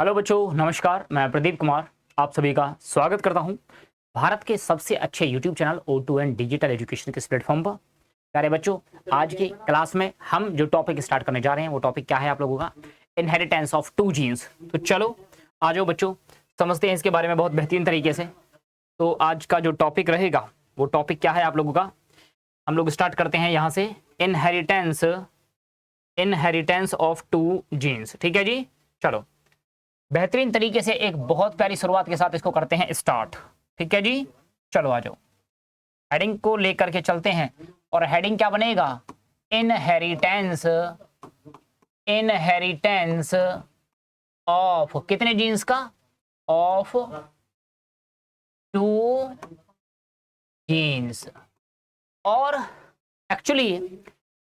Hello बच्चों, नमस्कार। मैं प्रदीप कुमार आप सभी का स्वागत करता हूं भारत के सबसे अच्छे YouTube channel O2N digital education के इस प्लेटफॉर्म पर। प्यारे बच्चों, आज की क्लास में हम जो टॉपिक स्टार्ट करने जा रहे हैं वो टॉपिक क्या है आप लोगों का? Inheritance of two genes. तो चलो आ जाओ बच्चों, समझते हैं इसके बारे में बहुत बेहतरीन तरीके से। तो आज का जो टॉपिक रहेगा वो टॉपिक क्या है आप लोगों का? हम लोग स्टार्ट करते हैं यहाँ से, इनहेरिटेंस ऑफ टू जीन्स। ठीक है जी, चलो बेहतरीन तरीके से एक बहुत प्यारी शुरुआत के साथ इसको करते हैं स्टार्ट। ठीक है जी, चलो आ जाओ, हेडिंग को लेकर के चलते हैं। और हेडिंग क्या बनेगा? इनहेरिटेंस ऑफ कितने जीन्स का? Of two genes. और एक्चुअली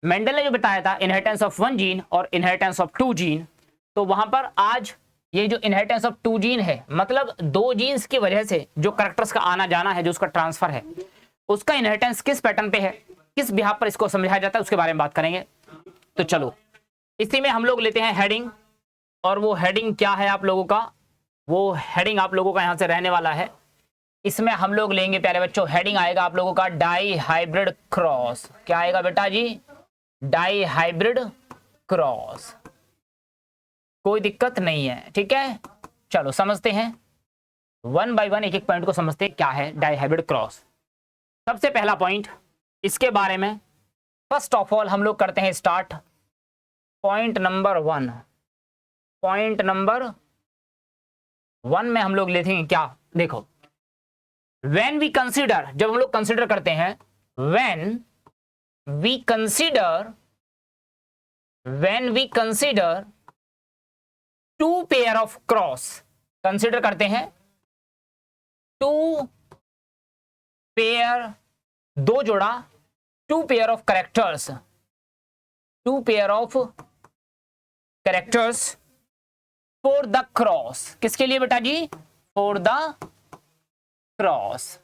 मेंडल ने जो बताया था इनहेरिटेंस ऑफ वन जीन और इनहेरिटेंस ऑफ टू जीन, तो वहां पर आज ये जो इनहेरिटेंस ऑफ टू जीन है, मतलब दो जीन्स की वजह से जो कैरेक्टर्स का आना जाना है, जो उसका ट्रांसफर है, उसका इनहेरिटेंस किस पैटर्न पे है, किस बिहाफ पर इसको समझाया जाता है, उसके बारे में बात करेंगे। तो चलो इसी में हम लोग लेते हैं हेडिंग। और वो हेडिंग क्या है आप लोगों का? वो हेडिंग आप लोगों का यहां से रहने वाला है। इसमें हम लोग लेंगे प्यारे बच्चों, हेडिंग आएगा आप लोगों का डाई हाइब्रिड क्रॉस। क्या आएगा बेटा जी? Die hybrid cross. कोई दिक्कत नहीं है, ठीक है। चलो समझते हैं वन बाय वन, एक एक पॉइंट को समझते हैं क्या है डाई हाइब्रिड क्रॉस। सबसे पहला पॉइंट इसके बारे में, फर्स्ट ऑफ ऑल हम लोग करते हैं स्टार्ट। पॉइंट नंबर वन में हम लोग लेते हैं क्या? देखो, व्हेन वी कंसीडर, जब हम लोग कंसीडर करते हैं, when we consider two pair of cross, consider करते हैं टू पेयर, दो जोड़ा, two pair of characters for the cross. किसके लिए बेटा जी? For the cross.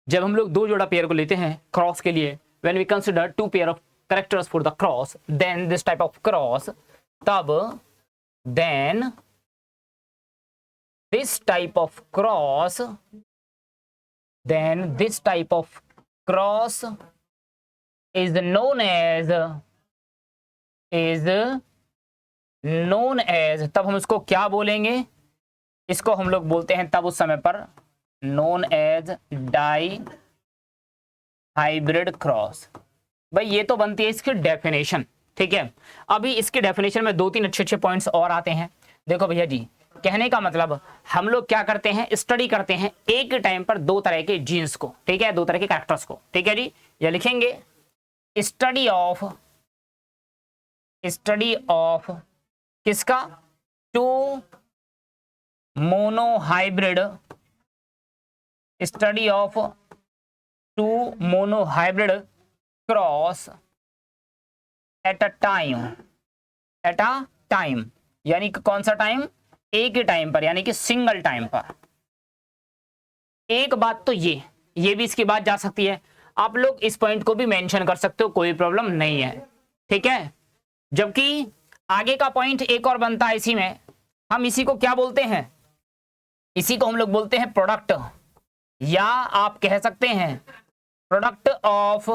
जब हम लोग दो जोड़ा पेयर को लेते हैं क्रॉस के लिए, when we consider two pair of characters for the cross, then this type of cross, तब then this type of cross is known as तब हम इसको क्या बोलेंगे? इसको हम लोग बोलते हैं तब उस समय पर known as dihybrid cross. भाई ये तो बनती है इसकी डेफिनेशन, ठीक है। अभी इसकी डेफिनेशन में दो तीन अच्छे पॉइंट्स और आते हैं। देखो भैया जी, कहने का मतलब हम लोग क्या करते हैं, स्टडी करते हैं एक ही टाइम पर दो तरह के जीन्स को, ठीक है, दो तरह के कैरेक्टर्स को। ठीक है जी, ये लिखेंगे स्टडी ऑफ किसका? Two monohybrid, study of two monohybrid cross at a time, यानी कि कौन सा टाइम? एक ही टाइम पर, यानी कि सिंगल टाइम पर। एक बात तो ये भी इसकी बात जा सकती है। आप लोग इस पॉइंट को भी मेंशन कर सकते हो, कोई प्रॉब्लम नहीं है, ठीक है। जबकि आगे का पॉइंट एक और बनता है इसी में, हम इसी को क्या बोलते हैं? इसी को हम लोग बोलते हैं प्रोडक्ट, या आप कह सकते हैं product of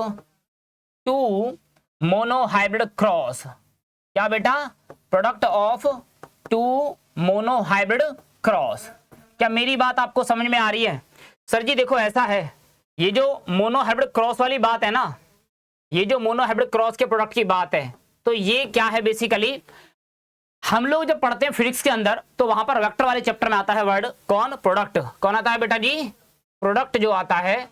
two monohybrid cross. क्या बेटा? Product of two monohybrid cross. क्या मेरी बात आपको समझ में आ रही है? सर जी देखो ऐसा है, ये जो मोनोहाइब्रिड क्रॉस वाली बात है ना, ये जो मोनोहाइब्रिड क्रॉस के प्रोडक्ट की बात है, तो ये क्या है बेसिकली? हम लोग जब पढ़ते हैं फिजिक्स के अंदर, तो वहां पर वेक्टर वाले चैप्टर में आता है वर्ड कौन? प्रोडक्ट। कौन आता है बेटा जी? प्रोडक्ट जो आता है।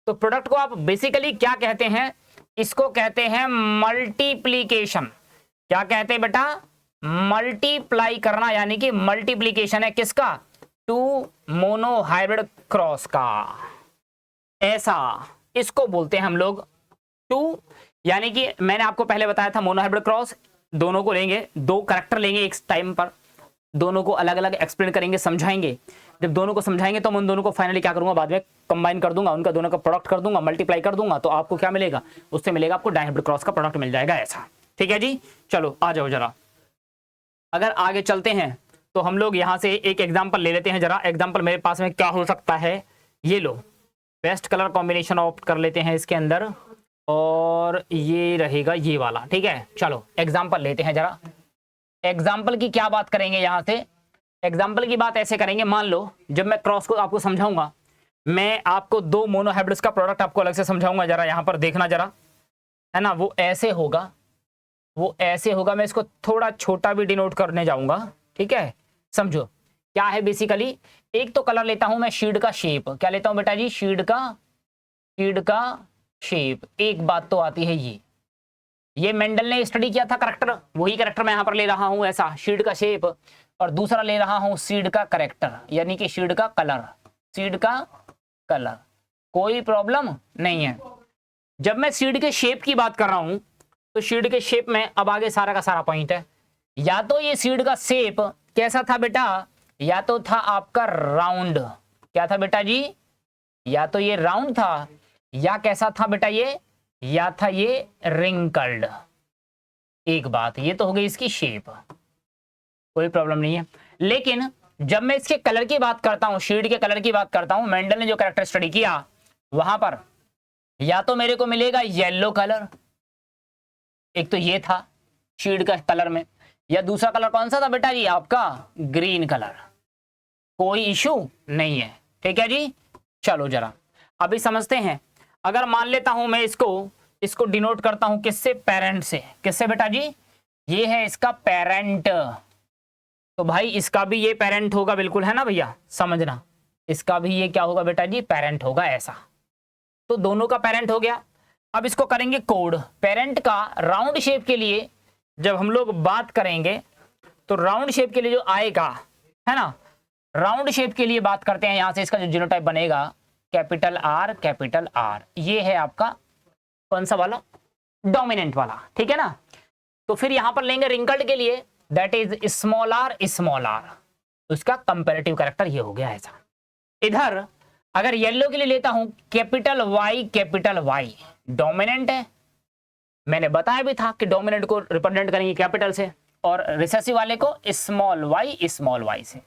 तो प्रोडक्ट को आप बेसिकली क्या कहते हैं? इसको कहते हैं मल्टीप्लीकेशन। क्या कहते हैं बेटा? मल्टीप्लाई करना, यानी कि मल्टीप्लीकेशन है किसका? टू मोनोहाइब्रिड क्रॉस का। ऐसा इसको बोलते हैं हम लोग टू, यानी कि मैंने आपको पहले बताया था मोनोहाइब्रिड क्रॉस, दोनों को लेंगे, दो कैरेक्टर लेंगे एक टाइम पर, दोनों को अलग अलग एक्सप्लेन करेंगे, समझाएंगे। जब दोनों को समझाएंगे तो मैं उन दोनों को फाइनली क्या करूंगा, बाद में कंबाइन कर दूंगा, उनका दोनों का प्रोडक्ट कर दूंगा, मल्टीप्लाई कर दूंगा, तो आपको क्या मिलेगा? उससे मिलेगा आपको डाई हाइब्रिड क्रॉस का प्रोडक्ट मिल जाएगा। ऐसा, ठीक है जी। चलो आ जाओ जरा, अगर आगे चलते हैं तो हम लोग यहाँ से एक एग्जाम्पल ले लेते हैं जरा। एग्जाम्पल मेरे पास में क्या हो सकता है, ये लो, बेस्ट कलर कॉम्बिनेशन ऑप्ट कर लेते हैं इसके अंदर, और ये रहेगा ये वाला, ठीक है। चलो एग्जाम्पल लेते हैं जरा। एग्जाम्पल की क्या बात करेंगे यहाँ से, एग्जाम्पल की बात ऐसे करेंगे, मान लो जब मैं क्रॉस को आपको समझाऊंगा, मैं आपको दो मोनोहाइब्रिड्स का प्रोडक्ट आपको अलग से समझाऊंगा, जरा यहाँ पर देखना जरा, है ना, वो ऐसे होगा, वो ऐसे होगा। मैं इसको थोड़ा छोटा भी डिनोट करने जाऊंगा, ठीक है। समझो क्या है बेसिकली, एक तो कलर लेता हूं मैं शीड का शेप, क्या लेता हूं बेटा जी, शीड का शेप। एक बात तो आती है ये मेंडल ने स्टडी किया था करेक्टर, वही करेक्टर मैं यहां पर ले रहा हूं, ऐसा शीड का शेप। और दूसरा ले रहा हूं सीड का करेक्टर, यानी कि शीड का कलर, सीड का कलर, कोई प्रॉब्लम नहीं है। जब मैं सीड के शेप की बात कर रहा हूं, तो सीड के शेप में अब आगे सारा का सारा पॉइंट है। या तो ये सीड का शेप कैसा था बेटा, या तो था आपका राउंड, क्या था बेटा जी, या तो ये राउंड था, या कैसा था बेटा ये, या था ये रिंकल्ड। एक बात ये तो हो गई इसकी शेप, कोई प्रॉब्लम नहीं है। लेकिन जब मैं इसके कलर की बात करता हूं, शीड के कलर की बात करता हूं, मेंडल ने जो कैरेक्टर स्टडी किया वहां पर या तो मेरे को मिलेगा येलो कलर, एक तो ये था शीड का कलर में, या दूसरा कलर कौन सा था बेटा जी आपका, ग्रीन कलर। कोई इशू नहीं है, ठीक है जी। चलो जरा अभी समझते हैं। अगर मान लेता हूं मैं इसको डिनोट करता हूं किससे, पेरेंट से। किससे बेटा जी, ये है इसका पेरेंट, तो भाई इसका भी ये पेरेंट होगा, बिल्कुल है ना भैया, समझना, इसका भी ये क्या होगा बेटा जी, पेरेंट होगा, ऐसा। तो दोनों का पेरेंट हो गया। अब इसको करेंगे कोड। पेरेंट का राउंड शेप के लिए जब हम लोग बात करेंगे, तो राउंड शेप के लिए जो आएगा, है ना, राउंड शेप के लिए बात करते हैं, यहां से इसका जो जीनोटाइप बनेगा कैपिटल आर, ये है आपका कौन सा वाला, डोमिनेंट वाला, ठीक है ना। तो फिर यहां पर लेंगे रिंकल्ड के लिए, दैट इज स्मॉल आर, उसका कंपैरेटिव कैरेक्टर ये हो गया ऐसा। इधर अगर येलो के लिए लेता हूं कैपिटल वाई, डोमिनेंट है, मैंने बताया भी था कि डोमिनेंट को रिप्रेजेंट करेंगे कैपिटल से, और रिसेसिव वाले को स्मॉल वाई से,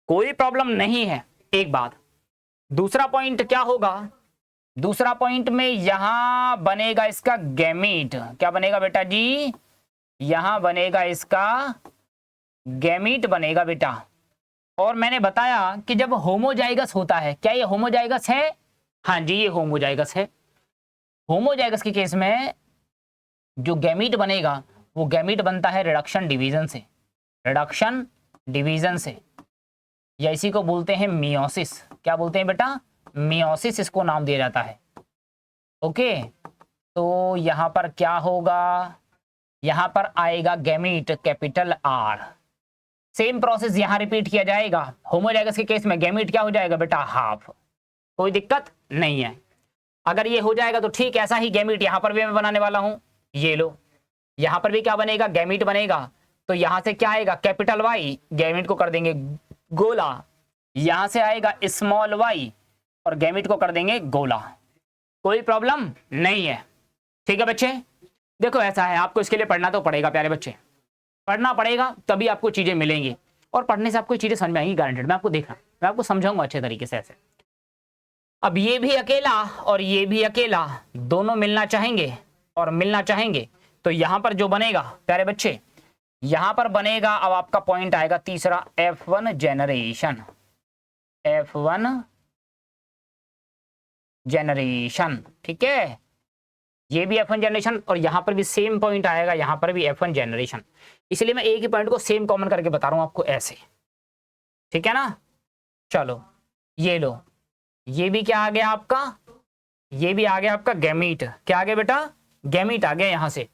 कोई प्रॉब्लम नहीं है। एक बात, दूसरा पॉइंट क्या होगा, दूसरा पॉइंट में यहां बनेगा इसका गैमीट, क्या बनेगा बेटा जी, यहां बनेगा इसका गैमीट बनेगा बेटा। और मैंने बताया कि जब होमोजाइगस होता है, क्या ये होमोजाइगस है, हाँ जी ये होमोजाइगस है। होमोजाइगस के केस में जो गैमीट बनेगा वो गैमीट बनता है रिडक्शन डिवीजन से, या इसी को बोलते हैं मियोसिस। क्या बोलते हैं बेटा, मियोसिस इसको नाम दिया जाता है। ओके, तो यहां पर क्या होगा, यहां पर आएगा gamete capital R. Same process यहां रिपीट किया जाएगा। होमोजाइगस के केस में गैमीट क्या हो जाएगा बेटा, हाफ, कोई दिक्कत नहीं है। अगर ये हो जाएगा तो ठीक, ऐसा ही गैमीट यहां पर भी मैं बनाने वाला हूं। ये लो, यहां पर भी क्या बनेगा, गैमीट बनेगा। तो यहां से क्या आएगा, कैपिटल वाई, गैमीट को कर देंगे गोला, यहां से आएगा स्मॉल वाई और गैमीट को कर देंगे गोला, कोई प्रॉब्लम नहीं है, ठीक है बच्चे। देखो ऐसा है, आपको इसके लिए पढ़ना तो पड़ेगा प्यारे बच्चे, पढ़ना पड़ेगा, तभी आपको चीजें मिलेंगी, और पढ़ने से आपको चीजें समझ में आएंगी गारंटेड। मैं आपको देखना, मैं आपको समझाऊंगा अच्छे तरीके से ऐसे। अब ये भी अकेला और ये भी अकेला, दोनों मिलना चाहेंगे, तो यहां पर जो बनेगा प्यारे बच्चे, यहां पर बनेगा, अब आपका पॉइंट आएगा तीसरा, F1 जनरेशन, ठीक है। ये भी F1 जनरेशन, और यहां पर भी सेम पॉइंट आएगा, यहां पर भी F1 जनरेशन। इसलिए मैं एक ही पॉइंट को सेम कॉमन करके बता रहा हूं आपको ऐसे, ठीक है ना। चलो ये लो, ये भी क्या आ गया आपका, ये भी आ गया आपका गैमीट। क्या आ गया बेटा, गैमीट आ गया यहां से।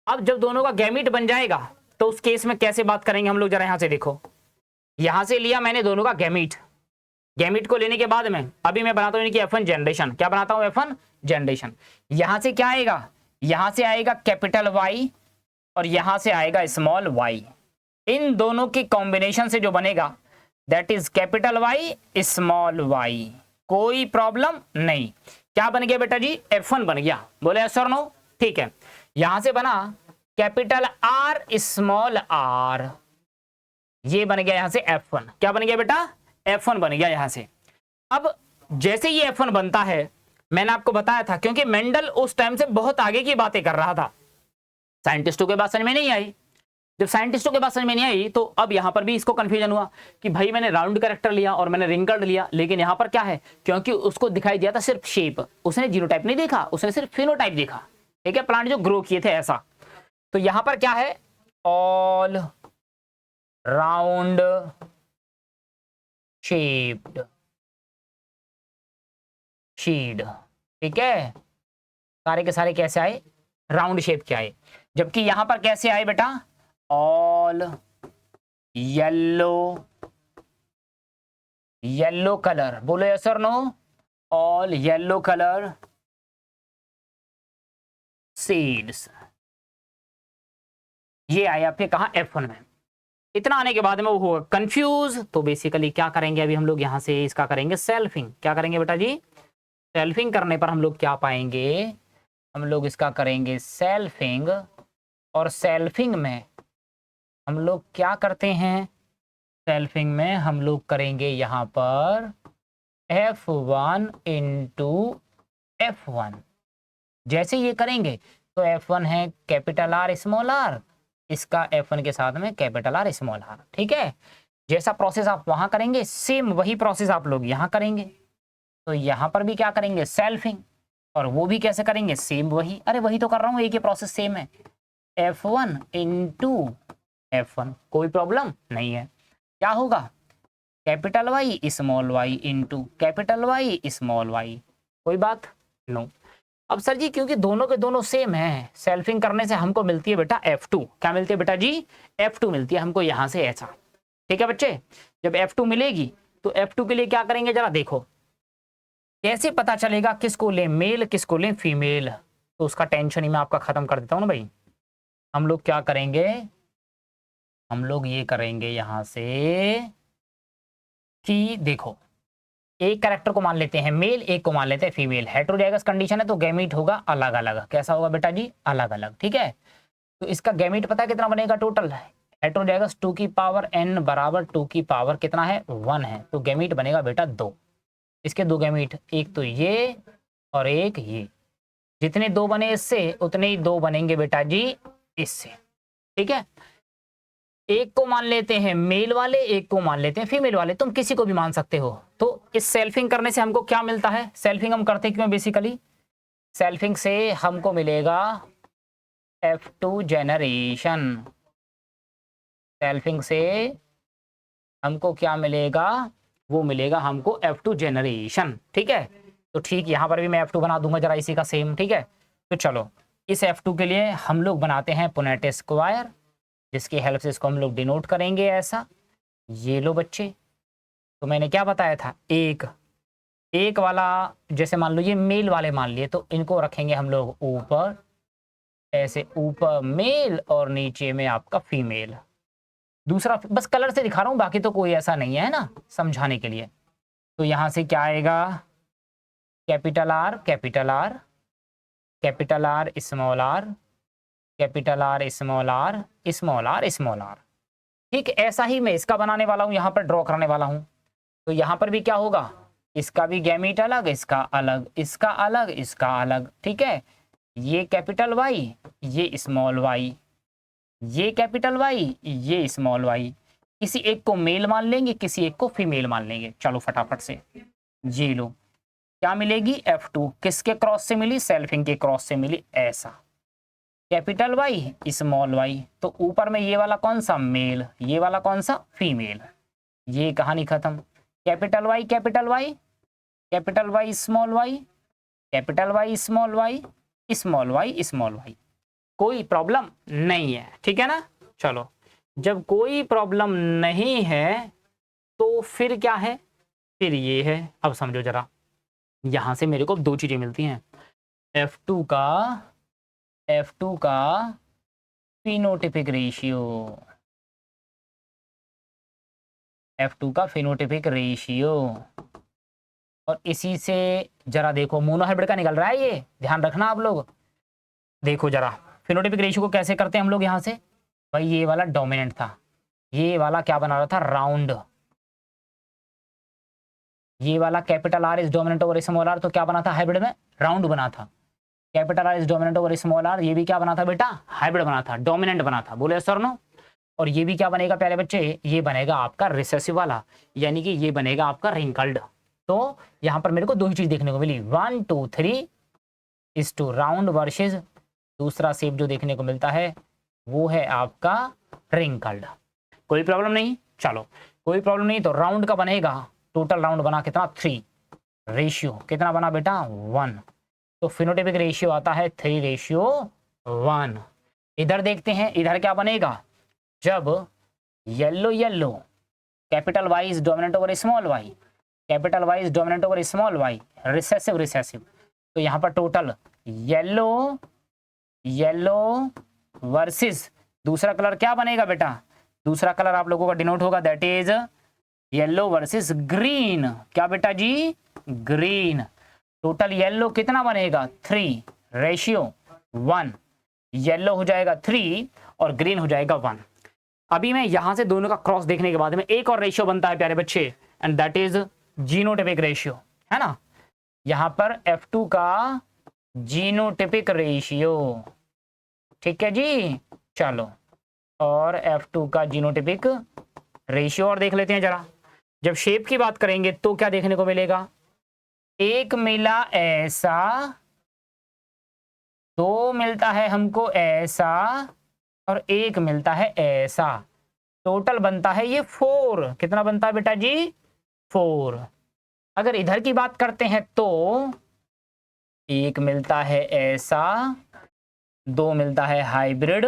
अब जब दोनों का गैमीट बन जाएगा तो उस केस में कैसे बात करेंगे हम लोग, जरा यहां से देखो। यहां से लिया मैंने दोनों का गैमीट को लेने के बाद में अभी मैं बनाता हूं F1 जनरेशन। क्या बनाता हूं, F1 जनरेशन। यहां से क्या आएगा, यहां से आएगा कैपिटल वाई और यहां से आएगा स्मॉल वाई। इन दोनों के कॉम्बिनेशन से जो बनेगा that is capital Y small Y, कोई प्रॉब्लम नहीं। क्या बन गया बेटा जी, F1 बन गया, बोले यस और नो, ठीक है। यहां से बना कैपिटल आर स्मॉल आर, ये बन गया यहां से F1। क्या बन गया बेटा? F1 बन गया यहां से। अब जैसे ये F1 बनता है, मैंने आपको बताया था, क्योंकि मेंडल उस टाइम से बहुत आगे की बातें कर रहा था, साइंटिस्टों के बात समझ में नहीं आई। जब साइंटिस्टों के बात समझ में नहीं आई तो अब यहां पर भी इसको कंफ्यूजन हुआ कि भाई मैंने राउंड कैरेक्टर लिया और मैंने रिंकल्ड लिया, लेकिन यहां पर क्या है, क्योंकि उसको दिखाई दिया था सिर्फ शेप, उसने जीनोटाइप नहीं देखा, उसने सिर्फ फिनोटाइप देखा। ठीक है, प्लांट जो ग्रो किए थे ऐसा। तो यहां पर क्या है, ऑल राउंड शेप्ड शीड। ठीक है, सारे के सारे कैसे आए, राउंड शेप के आए। जबकि यहां पर कैसे आए बेटा, ऑल येलो कलर। बोलो यस और no, all yellow colour seeds. ये आए आपके कहा F1 में। इतना आने के बाद में वो हुआ कंफ्यूज। तो बेसिकली क्या करेंगे अभी हम लोग यहां से इसका करेंगे सेल्फिंग। क्या करेंगे बेटा जी, सेल्फिंग करने पर हम लोग क्या पाएंगे, हम लोग इसका करेंगे सेल्फिंग। और सेल्फिंग में हम लोग क्या करते हैं, सेल्फिंग में हम लोग करेंगे यहां पर F1 इंटू F1। जैसे ये करेंगे तो F1 है कैपिटल आर स्मॉल आर, इसका F1 के साथ में कैपिटल आर स्मॉल आर। ठीक है, जैसा प्रोसेस आप वहां करेंगे सेम वही प्रोसेस आप लोग यहां करेंगे। तो यहां पर भी क्या करेंगे, सेल्फिंग। और वो भी कैसे करेंगे, सेम वही। अरे वही तो कर रहा हूं, एक ही प्रोसेस सेम है, F1 इंटू F1, कोई प्रॉब्लम नहीं है। क्या होगा, capital Y small Y into capital Y small Y, कोई बात नो। अब सर जी क्योंकि दोनों के दोनों सेम है, सेल्फिंग करने से हमको मिलती है बेटा F2। क्या मिलती है बेटा जी, F2 मिलती है हमको यहां से ऐसा। ठीक है बच्चे, जब F2 मिलेगी तो F2 के लिए क्या करेंगे जरा देखो, कैसे पता चलेगा किसको ले मेल किसको ले फीमेल, तो उसका टेंशन ही मैं आपका खत्म कर देता हूं ना भाई। हम लोग क्या करेंगे, हम लोग ये करेंगे यहां से कि देखो, एक कैरेक्टर को मान लेते हैं मेल, एक को मान लेते हैं फीमेल। हेटेरोजाइगस कंडीशन है तो गैमीट होगा अलग अलग। कैसा होगा बेटा जी, अलग अलग। ठीक है, तो इसका गैमीट पता है कितना बनेगा टोटल, हेटेरोजाइगस 2 की पावर n बराबर 2 की पावर कितना है 1 है, तो गैमीट बनेगा बेटा 2। इसके दो गैमीट, एक तो ये और एक ये, जितने दो बने इससे उतने ही दो बनेंगे बेटा जी इससे। ठीक है, एक को मान लेते हैं मेल वाले, एक को मान लेते हैं फीमेल वाले, तुम किसी को भी मान सकते हो। तो इस सेल्फिंग करने से हमको क्या मिलता है, सेल्फिंग हम करते क्यों, बेसिकली सेल्फिंग से हमको मिलेगा F2 जेनरेशन। सेल्फिंग से हमको क्या मिलेगा, वो मिलेगा हमको F2 जेनरेशन। ठीक है, तो ठीक यहां पर भी मैं F2 बना दूंगा जरा इसी का सेम। ठीक है, तो चलो इस F2 के लिए हम लोग बनाते हैं पुनेट स्क्वायर, जिसकी हेल्प से इसको हम लोग डिनोट करेंगे ऐसा। ये लो बच्चे, तो मैंने क्या बताया था, एक वाला जैसे मान लो ये मेल वाले मान लिए, तो इनको रखेंगे हम लोग ऊपर ऐसे, ऊपर मेल और नीचे में आपका फीमेल। दूसरा बस कलर से दिखा रहा हूं, बाकी तो कोई ऐसा नहीं है ना समझाने के लिए। तो यहां से क्या आएगा, capital R capital R capital R small R capital R small R small R small R. ठीक, ऐसा ही मैं इसका बनाने वाला हूं, यहां पर ड्रॉ करने वाला हूं। तो यहां पर भी क्या होगा, इसका भी गैमीट अलग, इसका अलग, इसका अलग, इसका अलग। ठीक है, ये कैपिटल वाई, ये स्मॉल वाई, ये कैपिटल वाई, ये स्मॉल वाई। किसी एक को मेल मान लेंगे, किसी एक को फीमेल मान लेंगे। चलो फटाफट से ये लो, क्या मिलेगी F2, किसके क्रॉस से मिली, सेल्फिंग के क्रॉस से मिली ऐसा। कैपिटल वाई स्मॉल वाई, तो ऊपर में ये वाला कौन सा मेल, ये वाला कौन सा फीमेल। ये कहानी खत्म। Capital Y capital Y capital Y small Y capital Y small Y small Y small Y, कोई प्रॉब्लम नहीं है। ठीक है ना, चलो जब कोई प्रॉब्लम नहीं है तो फिर क्या है, फिर ये है। अब समझो जरा, यहां से मेरे को दो चीजें मिलती हैं, F2 का फिनोटिपिक रेशियो, F2 का फिनोटिपिक रेशियो। और इसी से जरा देखो मोनोहाइब्रिड का निकल रहा है, ये ध्यान रखना आप लोग। देखो जरा फिनोटिपिक रेशियो को कैसे करते हैं हम लोग, यहां से भाई ये वाला डोमिनेंट था, ये वाला क्या बना रहा था, राउंड। ये वाला capital R is dominant over small R, तो क्या बना था हाइब्रिड में, राउंड बना था। Capital R is dominant over small R, ये भी क्या बना था बेटा, हाइब्रिड बना था, डोमिनेंट बना था। बोले सर नो। और ये भी क्या बनेगा प्यारे बच्चे, ये बनेगा आपका रिसेसिव वाला, यानी कि ये बनेगा आपका रिंकल्ड। तो यहां पर मेरे को दो ही चीज देखने को मिली, 1 2 3 इज टू राउंड वर्सेस दूसरा शेप जो देखने को मिलता है वो है आपका रिंकल्ड। कोई प्रॉब्लम नहीं, चलो कोई प्रॉब्लम नहीं। तो राउंड का बनेगा, टोटल राउंड बना कितना, 3, रेशियो कितना बना बेटा, 1। तो फिनोटाइपिक रेशियो आता है 3:1। इधर देखते हैं, इधर क्या बनेगा, जब yellow yellow capital Y is dominant over small Y, capital Y is dominant over small Y, recessive recessive, तो यहाँ पर टोटल येलो येलो वर्सेस दूसरा कलर क्या बनेगा बेटा, दूसरा कलर आप लोगों का डिनोट होगा, that is yellow versus green. क्या बेटा जी, ग्रीन। टोटल येलो कितना बनेगा, 3, रेशियो 1। येलो हो जाएगा 3 और ग्रीन हो जाएगा 1। अभी मैं यहां से दोनों का क्रॉस देखने के बाद में एक और रेशियो बनता है प्यारे बच्चे, and that is genotypic ratio, है ना। यहां पर F2 का जीनोटाइपिक रेशियो, ठीक है जी। चलो, और F2 का जीनोटाइपिक रेशियो और देख लेते हैं जरा। जब शेप की बात करेंगे तो क्या देखने को मिलेगा, एक मिला ऐसा, दो मिलता है हमको ऐसा, और एक मिलता है ऐसा। टोटल बनता है ये 4। कितना बनता है बेटा जी, 4। अगर इधर की बात करते हैं तो एक मिलता है ऐसा, दो मिलता है हाइब्रिड,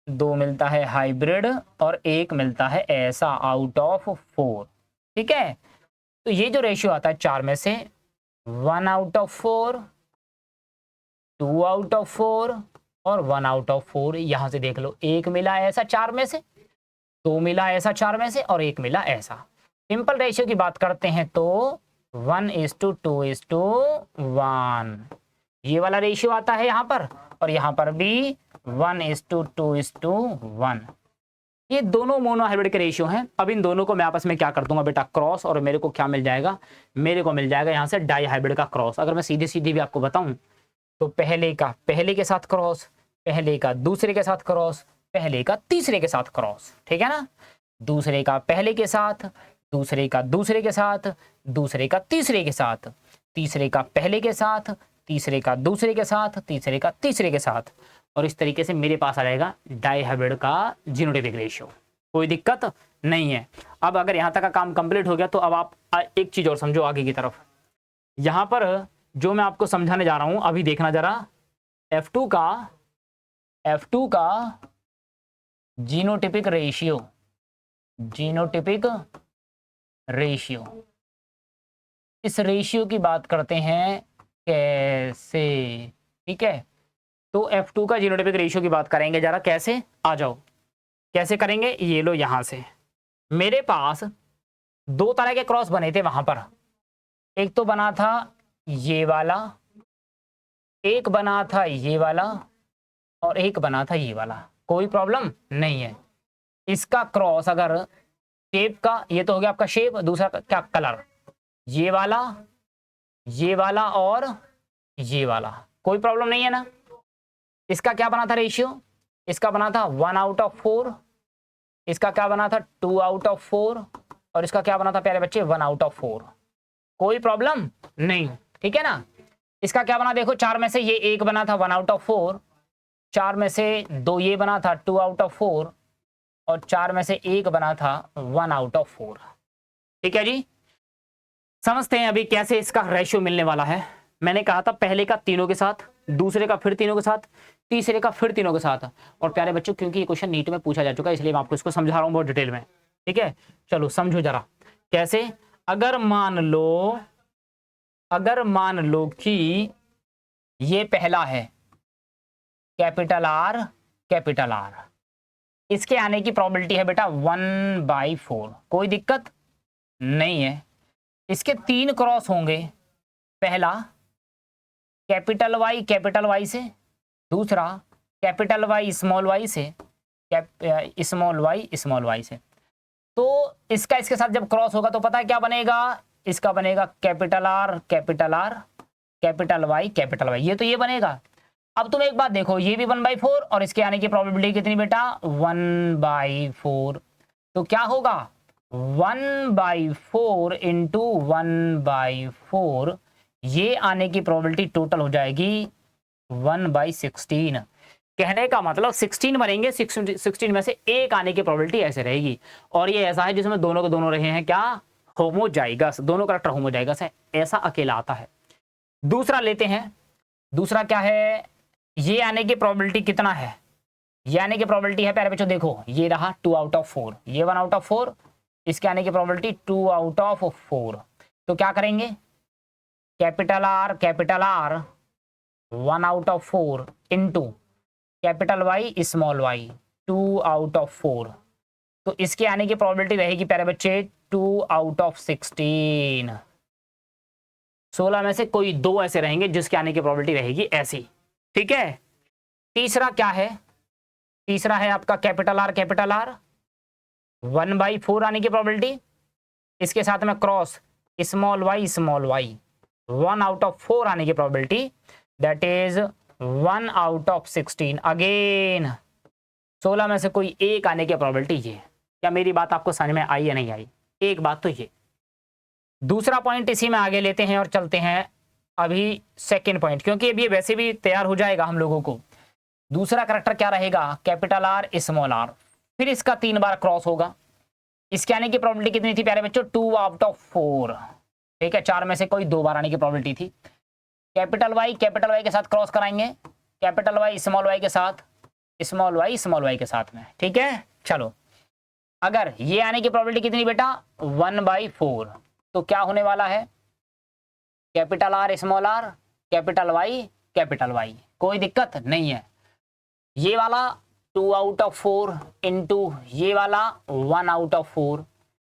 दो मिलता है हाइब्रिड, और एक मिलता है ऐसा, आउट ऑफ 4। ठीक है, तो ये जो रेशियो आता है 4 में से 1 आउट ऑफ 4, 2 आउट ऑफ 4 और 1 आउट ऑफ 4। यहां से देख लो, एक मिला ऐसा 4 में से, दो मिला ऐसा 4 में से, और एक मिला ऐसा। सिंपल रेशियो की बात करते हैं तो 1:2:1, ये वाला रेशियो आता है यहां पर, और यहां पर भी 1:2:1। ये दोनों मोनो हाइब्रिड के रेशियो हैं। अब इन दोनों को मैं आपस में क्या कर दूंगा बेटा, क्रॉस, और मेरे को क्या मिल जाएगा, मेरे को मिल जाएगा यहां से डाई हाइब्रिड का क्रॉस। अगर मैं सीधी सीधी भी आपको बताऊं तो पहले का पहले के साथ क्रॉस, पहले का दूसरे के साथ क्रॉस, पहले का तीसरे के साथ क्रॉस, ठीक है ना। दूसरे का पहले के साथ, दूसरे का दूसरे के साथ, दूसरे का तीसरे के साथ, तीसरे का पहले के साथ, तीसरे का दूसरे के साथ, तीसरे का तीसरे के साथ, और इस तरीके से मेरे पास आ जाएगा डाई हाइब्रिड का जीनोटाइपिक रेशियो। कोई दिक्कत नहीं है। अब अगर यहाँ तक का काम कंप्लीट हो गया तो अब आप एक चीज और समझो आगे की तरफ। यहाँ पर जो मैं आपको समझाने जा रहा हूं अभी देखना जरा, F2 का जीनोटाइपिक रेशियो, जीनोटाइपिक रेशियो, इस रेशियो की बात करते हैं कैसे, ठीक है। तो F2 का जीनोटाइपिक रेशियो की बात करेंगे जरा, कैसे, आ जाओ कैसे करेंगे। ये लो, यहां से मेरे पास दो तरह के क्रॉस बने थे वहां पर, एक तो बना था ये वाला, एक बना था ये वाला, और एक बना था ये वाला। कोई प्रॉब्लम नहीं है। इसका क्रॉस अगर शेप का, ये तो हो गया आपका शेप, दूसरा क्या कलर, ये वाला और ये वाला, कोई प्रॉब्लम नहीं है ना। इसका क्या बना था रेशियो, इसका बना था 1 आउट ऑफ 4, इसका क्या बना था 2 आउट ऑफ 4, और इसका क्या बना था प्यारे बच्चे 1 आउट ऑफ 4। कोई प्रॉब्लम नहीं, ठीक है ना। इसका क्या बना देखो, 4 में से ये एक बना था 1 आउट ऑफ 4, 4 में से दो ये बना था 2 आउट ऑफ 4, और 4 में से एक बना था 1 आउट ऑफ 4। ठीक है जी, समझते हैं अभी कैसे इसका रेशियो मिलने वाला है। मैंने कहा था पहले का तीनों के साथ, दूसरे का फिर तीनों के साथ, तीसरे का फिर तीनों के साथ। और प्यारे बच्चों, क्योंकि ये क्वेश्चन नीट में पूछा जा चुका है इसलिए मैं आपको इसको समझा रहा हूं बहुत डिटेल में, ठीक है। चलो समझो जरा कैसे। अगर मान लो कि ये पहला है कैपिटल आर, इसके आने की प्रोबेबिलिटी है बेटा 1/4। कोई दिक्कत नहीं है। इसके 3 क्रॉस होंगे, पहला कैपिटल वाई से, दूसरा कैपिटल वाई स्मॉल वाई से, स्मॉल वाई से। तो इसका इसके साथ जब क्रॉस होगा तो पता है क्या बनेगा, इसका बनेगा capital R capital R capital Y, ये तो ये बनेगा। अब तुम एक बात देखो, ये भी 1/4 और इसके आने की प्रोबेबिलिटी कितनी बेटा 1/4, तो क्या होगा 1/4 इंटू 1/4, ये आने की प्रोबेबिलिटी टोटल हो जाएगी 1/16। कहने का मतलब 16 बनेंगे, 16 में से एक आने की प्रोबेबिलिटी ऐसे रहेगी। और ये ऐसा है जिसमें दोनों के दोनों रहे हैं क्या होमोजाइगस, दोनों करेक्टर होमोजाइगस है, ऐसा अकेला आता है। दूसरा लेते हैं, दूसरा क्या है, ये आने की प्रोबेबिलिटी कितना है, ये आने की प्रोबेबिलिटी है प्यारे बच्चों देखो, ये रहा 2 आउट ऑफ 4, ये 1 आउट ऑफ 4, इसके आने की प्रोबेबिलिटी 2 आउट ऑफ 4। तो क्या करेंगे capital R 1 out of 4 into capital Y small Y 2 out of 4, तो इसके आने की प्रोबेबिलिटी रहेगी प्यारे बच्चे 2 आउट ऑफ 16। 16 में से कोई 2 ऐसे रहेंगे जिसके आने की प्रोबेबिलिटी रहेगी ऐसी, ठीक है। तीसरा क्या है, तीसरा है आपका कैपिटल आर 1/4 आने की प्रोबेबिलिटी, इसके साथ में cross small Y 1 out of 4 आने की probability, that is 1 out of 16। Again 16 में से कोई एक आने की प्रोबेबिलिटी ये। क्या मेरी बात आपको समझ में आई या नहीं आई? एक बात तो ये। दूसरा पॉइंट इसी में आगे लेते हैं और चलते हैं अभी सेकेंड पॉइंट, क्योंकि अभी वैसे भी तैयार हो जाएगा हम लोगों को। दूसरा करैक्टर क्या रहेगा कैपिटल आर स्मॉल आर, फिर इसका 3 बार क्रॉस होगा, इसके आने की प्रोबेबिलिटी कितनी थी प्यारे बच्चों 2 आउट ऑफ 4, ठीक है, 4 में से कोई 2 बार आने की प्रोबेबिलिटी थी। कैपिटल वाई के साथ क्रॉस कराएंगे, कैपिटल वाई स्मॉल वाई के साथ, स्मॉल वाई के साथ में, ठीक है। चलो अगर ये आने की प्रोबेबिलिटी कितनी बेटा 1/4, तो क्या होने वाला है capital R small R capital Y, कोई दिक्कत नहीं है। ये वाला 2 आउट ऑफ 4 इंटू ये वाला 1 आउट ऑफ 4,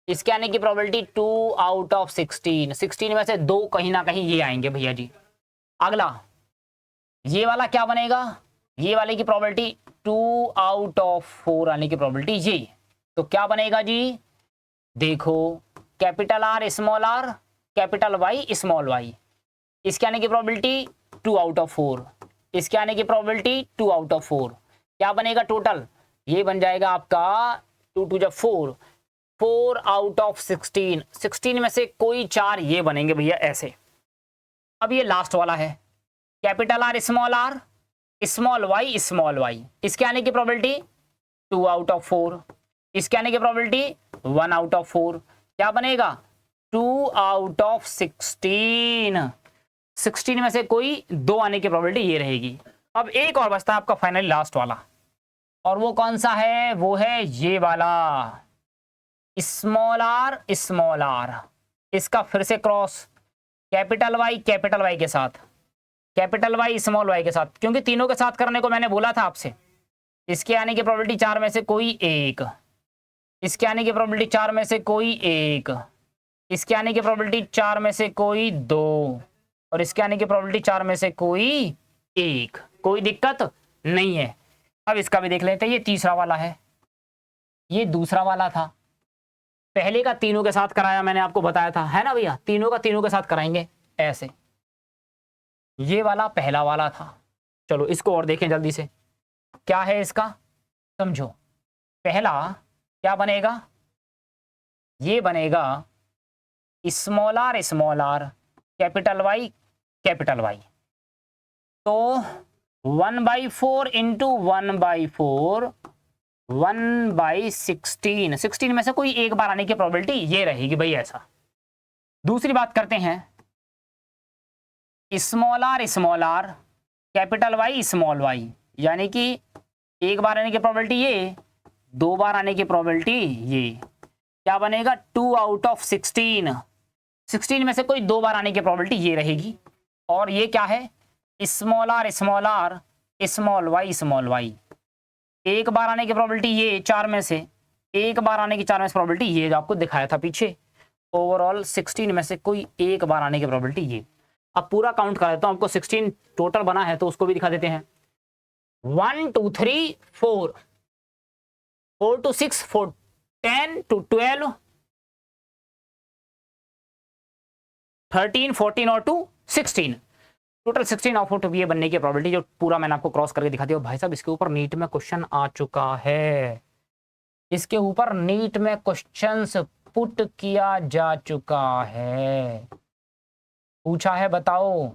इसके आने की प्रोबेबिलिटी 2 आउट ऑफ 16, 16 में से 2 कहीं ना कहीं ये आएंगे भैया जी। अगला ये वाला क्या बनेगा, ये वाले की प्रोबेबिलिटी 2 आउट ऑफ 4 आने की प्रोबेबिलिटी ये, तो क्या बनेगा जी देखो capital R small R capital Y small Y, इसके आने की प्रोबेबिलिटी 2 आउट ऑफ 4, इसके आने की प्रोबेबिलिटी 2 आउट ऑफ 4, क्या बनेगा टोटल, ये बन जाएगा आपका 2 2 जा 4, 4 आउट ऑफ 16, 16 में से कोई 4 ये बनेंगे भैया ऐसे। अब ये लास्ट वाला है कैपिटल आर स्मॉल वाई, इसके आने की प्रोबेबिलिटी 2 आउट ऑफ 4, इसके आने की प्रोबेबिलिटी 1 आउट ऑफ 4, क्या बनेगा 2 आउट ऑफ 16, 16 में से कोई 2 आने की प्रोबेबिलिटी ये रहेगी। अब एक और बचता है आपका फाइनली लास्ट वाला, और वो कौन सा है, वो है ये वाला स्मॉल आर, इसका फिर से क्रॉस कैपिटल वाई के साथ, कैपिटल वाई स्मॉल वाई के साथ, क्योंकि तीनों के साथ करने को मैंने बोला था आपसे। इसके आने की प्रोबेबिलिटी 4 में से कोई एक, इसके आने की प्रोबेबिलिटी 4 में से कोई एक, इसके आने की प्रोबेबिलिटी 4 में से कोई 2, और इसके आने की प्रोबेबिलिटी 4 में से कोई एक, कोई दिक्कत नहीं है। अब इसका भी देख लेते हैं, ये तीसरा वाला है, ये दूसरा वाला था, पहले का तीनों के साथ कराया मैंने आपको बताया था, है ना भैया, तीनों के साथ कराएंगे ऐसे। ये वाला पहला वाला था, चलो इसको और देखें जल्दी से, क्या है इसका समझो। पहला क्या बनेगा, ये बनेगा स्मॉल आर कैपिटल वाई, तो 1/4 इंटू 1/4 1/16, 16 में से कोई एक बार आने की प्रोबेबिलिटी ये रहेगी भाई ऐसा। दूसरी बात करते हैं small R capital Y small Y, यानी कि एक बार आने की प्रोबेबिलिटी ये, 2 बार आने की प्रोबेबिलिटी ये, क्या बनेगा 2 आउट ऑफ 16, 16 में से कोई 2 बार आने की प्रोबेबिलिटी ये रहेगी। और ये क्या है स्मॉल आर स्मॉल वाई, एक बार आने की प्रोबेबिलिटी ये 4 में से, एक बार आने की 4 में से प्रोबेबिलिटी ये जो आपको दिखाया था पीछे। ओवरऑल 16 में से कोई एक बार आने की प्रोबेबिलिटी ये। अब पूरा काउंट कर देता हूं, आपको 16 टोटल बना है तो उसको भी दिखा देते हैं। 1 2 3 4, 4 to 6, 4 10 to 12, 13, 14 और 2 16, टोटल 16 आउटपुट ये बनने की प्रोबेबिलिटी जो पूरा मैंने आपको क्रॉस करके दिखा दिया। भाई साहब इसके ऊपर नीट में क्वेश्चन आ चुका है, इसके ऊपर नीट में क्वेश्चंस पुट किया जा चुका है, पूछा है बताओ।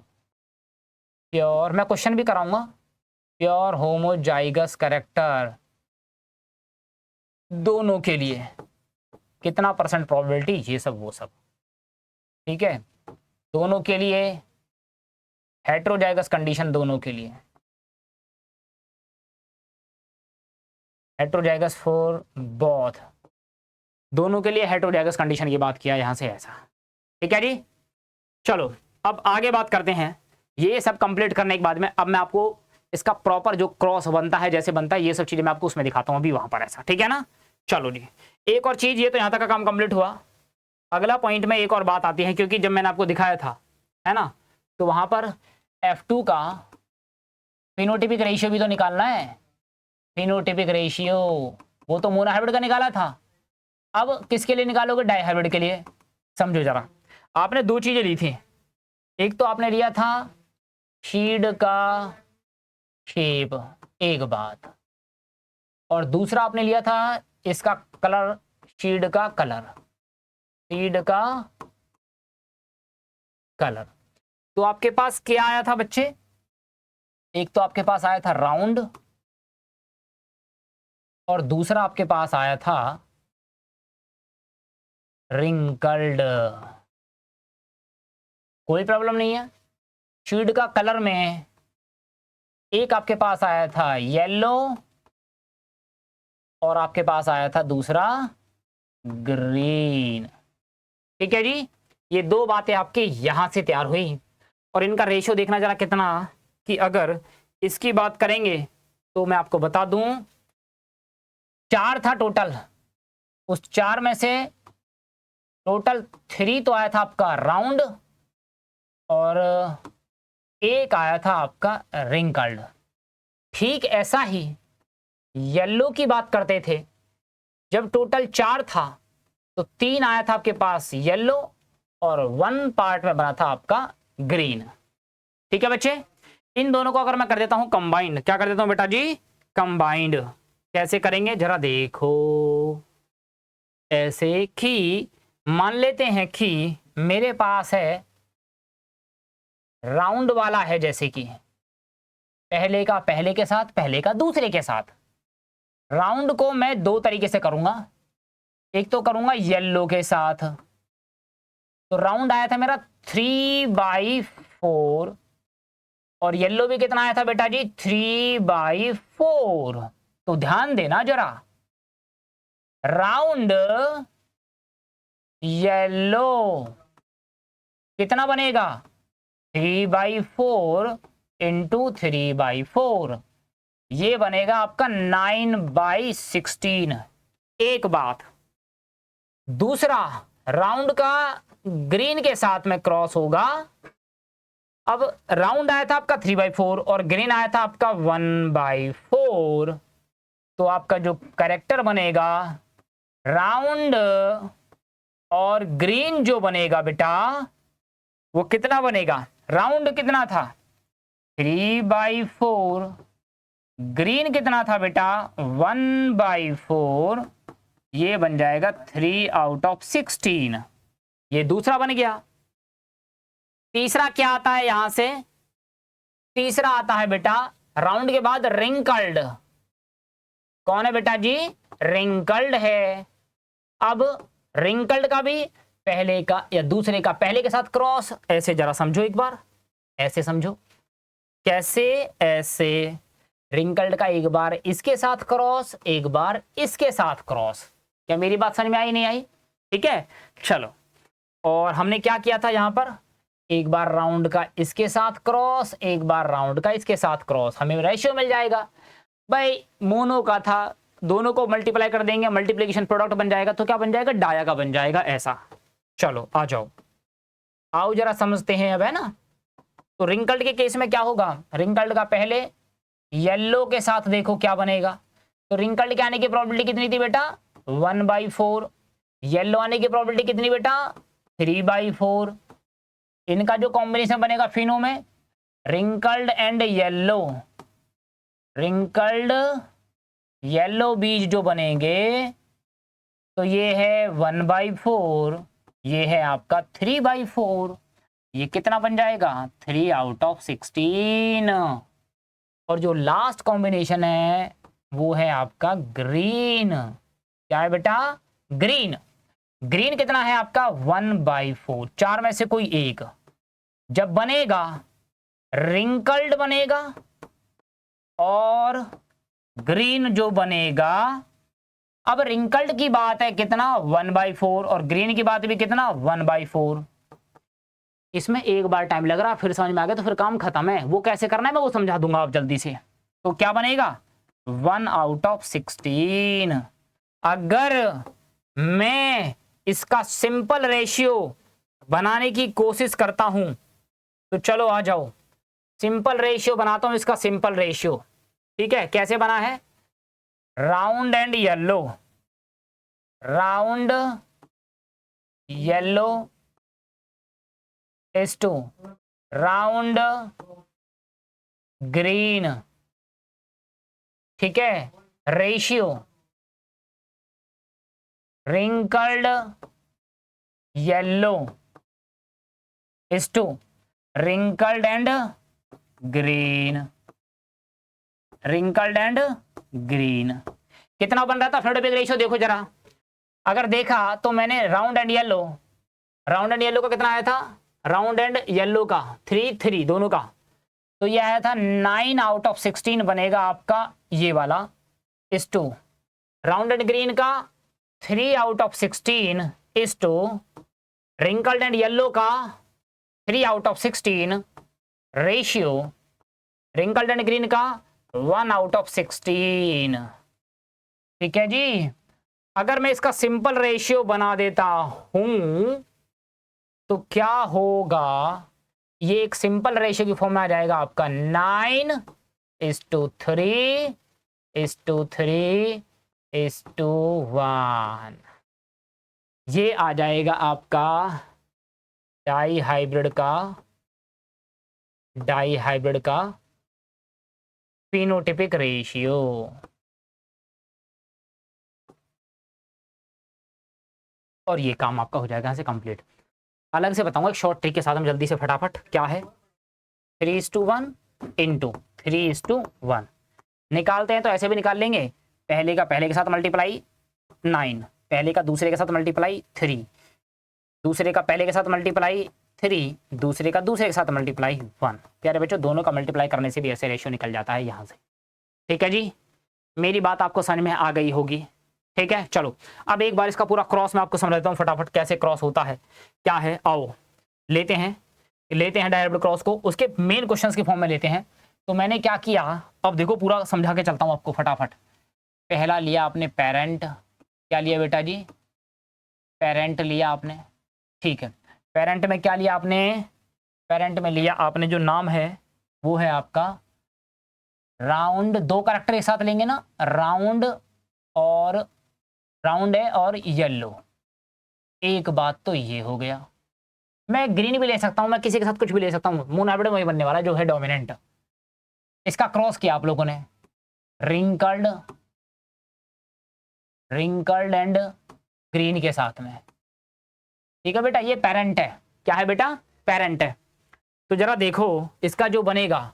प्योर, मैं क्वेश्चन भी कराऊंगा, प्योर होमोजाइगस कैरेक्टर दोनों के लिए कितना परसेंट प्रोबेबिलिटी, ये सब वो सब, ठीक है। दोनों के लिए हेट्रोजाइगस कंडीशन, दोनों के लिए हेट्रोजाइगस फॉर बोथ, दोनों के लिए हेट्रोजाइगस कंडीशन की बात किया यहां से ऐसा, ठीक है जी। चलो अब आगे बात करते हैं। ये सब कंप्लीट करने के बाद में अब मैं आपको इसका प्रॉपर जो क्रॉस बनता है, जैसे बनता है, ये सब चीजें मैं आपको उसमें दिखाता हूं अभी वहां पर ऐसा, ठीक है ना। चलो जी, एक और चीज, ये तो यहां तक का काम कंप्लीट हुआ। अगला पॉइंट में एक और बात आती है, क्योंकि जब मैंने आपको दिखाया था, है ना, तो वहां पर F2 का फिनोटिपिक रेशियो भी तो निकालना है। फिनोटिपिक रेशियो वो तो मोनोहाइब्रिड का निकाला था, अब किसके लिए निकालोगे, डाइहाइब्रिड के लिए। समझो जरा, आपने दो चीजें ली थी, एक तो आपने लिया था शीड का शेप, एक बात, और दूसरा आपने लिया था इसका कलर, शीड का कलर, शीड का कलर। तो आपके पास क्या आया था बच्चे, एक तो आपके पास आया था राउंड, और दूसरा आपके पास आया था रिंकल्ड। कोई प्रॉब्लम नहीं है। शीड का कलर में एक आपके पास आया था येलो, और आपके पास आया था दूसरा ग्रीन, ठीक है जी। ये दो बातें आपके यहां से तैयार हुई, और इनका रेशियो देखना जरा कितना, कि अगर इसकी बात करेंगे तो मैं आपको बता दूं 4 था टोटल, उस 4 में से टोटल 3 तो आया था आपका राउंड, और एक आया था आपका रिंकल्ड। ठीक ऐसा ही येलो की बात करते थे, जब टोटल 4 था तो 3 आया था आपके पास येलो, और 1 पार्ट में बना था आपका ग्रीन, ठीक है बच्चे। इन दोनों को अगर मैं कर देता हूं कंबाइंड, क्या कर देता हूं बेटा जी, कंबाइंड। कैसे करेंगे जरा देखो, ऐसे कि मान लेते हैं कि मेरे पास है राउंड वाला है, जैसे कि पहले का पहले के साथ, पहले का दूसरे के साथ। राउंड को मैं दो तरीके से करूंगा, एक तो करूंगा येलो के साथ, तो राउंड आया था मेरा 3/4, और येलो भी कितना आया था बेटा जी, 3/4। तो ध्यान देना जरा, राउंड येलो कितना बनेगा, 3/4 इंटू 3/4, ये बनेगा आपका 9/16। एक बात, दूसरा राउंड का ग्रीन के साथ में क्रॉस होगा। अब राउंड आया था आपका 3/4 और ग्रीन आया था आपका 1/4, तो आपका जो कैरेक्टर बनेगा राउंड और ग्रीन जो बनेगा बेटा, वो कितना बनेगा, राउंड कितना था 3/4, ग्रीन कितना था बेटा 1/4, ये बन जाएगा 3/16। ये दूसरा बन गया। तीसरा क्या आता है यहां से, तीसरा आता है बेटा राउंड के बाद रिंकल्ड। कौन है बेटा जी, रिंकल्ड है। अब रिंकल्ड का भी पहले का या दूसरे का पहले के साथ क्रॉस, ऐसे जरा समझो एक बार, ऐसे समझो कैसे, ऐसे रिंकल्ड का एक बार इसके साथ क्रॉस, एक बार इसके साथ क्रॉस। क्या मेरी बात समझ में आई नहीं आई, ठीक है। चलो, और हमने क्या किया था यहां पर, एक बार राउंड का इसके साथ क्रॉस, एक बार राउंड का इसके साथ क्रॉस, हमें रेशियो मिल जाएगा। भाई मोनो का था, दोनों को मल्टीप्लाई कर देंगे, मल्टीप्लिकेशन प्रोडक्ट बन जाएगा, तो क्या बन जाएगा, डाया का बन जाएगा ऐसा। चलो आ जाओ, आओ जरा समझते हैं अब, है ना। तो रिंकल्ड के केस में क्या होगा, रिंकल्ड का पहले येलो के साथ देखो क्या बनेगा, तो रिंकल्ड के आने की प्रोबेबिलिटी कितनी थी बेटा 1/4। येलो आने की प्रोबेबिलिटी कितनी बेटा 3/4। इनका जो कॉम्बिनेशन बनेगा फिनो में wrinkled and yellow, wrinkled yellow बीज जो बनेंगे तो ये है 1/4, ये है आपका 3/4। ये कितना बन जाएगा 3/16। और जो लास्ट कॉम्बिनेशन है वो है आपका ग्रीन। क्या है बेटा ग्रीन। ग्रीन कितना है आपका 1/4, चार में से कोई एक जब बनेगा रिंकल्ड बनेगा और ग्रीन जो बनेगा। अब रिंकल्ड की बात है कितना 1/4 और ग्रीन की बात भी कितना 1/4। इसमें एक बार टाइम लग रहा, फिर समझ में आ गया तो फिर काम खत्म है। वो कैसे करना है मैं वो समझा दूंगा आप जल्दी से। तो क्या बनेगा 1/16। अगर मैं इसका सिंपल रेशियो बनाने की कोशिश करता हूं तो चलो आ जाओ सिंपल रेशियो बनाता हूं इसका सिंपल रेशियो। ठीक है कैसे बना है round and yellow, round yellow is to round green. ठीक है ratio wrinkled yellow is to wrinkled and green, wrinkled and green. कितना बन रहा था फेडोबिक रेशियो देखो जरा। अगर देखा तो मैंने round and yellow, round and yellow का कितना आया था राउंड एंड येलो का 3 दोनों का, तो ये आया था 9/16 बनेगा आपका ये वाला इस टू राउंड एंड ग्रीन का 3/16 इस टू रिंकल्ड एंड येलो का 3/16 रेशियो रिंकल्ड एंड ग्रीन का 1/16। ठीक है जी। अगर मैं इसका सिंपल रेशियो बना देता हूं तो क्या होगा ये एक सिंपल रेशियो की फॉर्म में आ जाएगा आपका 9:3:3:1। ये आ जाएगा आपका डाई हाइब्रिड का फिनोटिपिक रेशियो। और ये काम आपका हो जाएगा यहाँ से कंप्लीट। अलग से बताऊंगा एक शॉर्ट ट्रिक के साथ हम जल्दी से फटाफट। क्या है 3:1 इंटू 3:1 निकालते हैं तो ऐसे भी निकाल लेंगे। पहले का पहले के साथ मल्टीप्लाई 9, पहले का दूसरे के साथ मल्टीप्लाई 3, दूसरे का पहले के साथ मल्टीप्लाई 3, दूसरे का दूसरे के साथ मल्टीप्लाई 1। प्यारे बच्चों दोनों का मल्टीप्लाई करने से भी ऐसे रेशियो निकल जाता है यहाँ से। ठीक है जी मेरी बात आपको समझ में आ गई होगी। ठीक है चलो अब एक बार इसका पूरा क्रॉस मैं आपको समझाता हूँ फटाफट कैसे क्रॉस होता है क्या है। आओ लेते हैं डायरेक्ट क्रॉस को उसके मेन क्वेश्चंस के फॉर्म में लेते हैं। तो मैंने क्या किया अब देखो पूरा समझा के चलता हूँ आपको फटाफट। पहला लिया आपने पेरेंट, क्या लिया बेटा जी पेरेंट लिया आपने। ठीक है पेरेंट में क्या लिया आपने, पेरेंट में लिया आपने जो नाम है वो है आपका राउंड, दो कैरेक्टर एक साथ लेंगे ना राउंड है और येलो। एक बात तो ये हो गया। मैं ग्रीन भी ले सकता हूं, मैं किसी के साथ कुछ भी ले सकता हूं। मोनोहाइब्रिड वही बनने वाला जो है डोमिनेंट। इसका क्रॉस किया आप लोगों ने रिंकल्ड एंड ग्रीन के साथ में। ठीक है बेटा ये पेरेंट है। क्या है बेटा पेरेंट है। तो जरा देखो इसका जो बनेगा